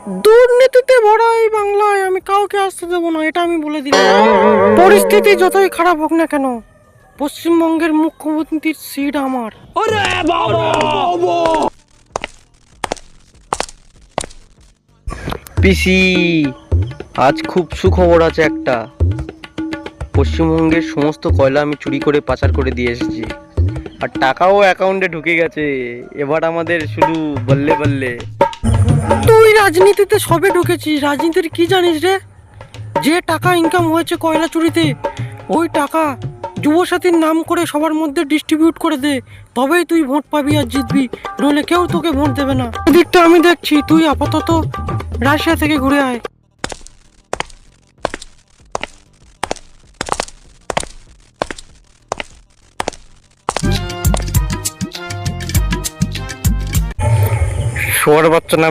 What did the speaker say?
দুর্নীতিতে ভরা এই বাংলায় আমি কাউকে আসতে দেবো না, এটা আমি বলে দিলাম। পরিস্থিতি যতই খারাপ হোক না কেন, পশ্চিমবঙ্গের মুখ্যমন্ত্রীর সিট আমার। পিসি, আজ খুব সুখবর আছে একটা। পশ্চিমবঙ্গের সমস্ত কয়লা আমি চুরি করে পাচার করে দিয়ে এসেছি, আর টাকাও অ্যাকাউন্টে ঢুকে গেছে। এবার আমাদের শুধু বললে বললে। তুই রাজনীতিতে সবে ঢুকেছিস, রাজনীতির কি জানিস রে? যে টাকা ইনকাম হয়েছে কয়লা চুরিতে, ওই টাকা যুবসাথীর নাম করে সবার মধ্যে ডিস্ট্রিবিউট করে দে, তবেই তুই ভোট পাবি আর জিতবি, নইলে কেউ তোকে ভোট দেবে না। এদিকটা আমি দেখছি, তুই আপাতত রাশিয়া থেকে ঘুরে আয়। শোয়ার বাচ্চা না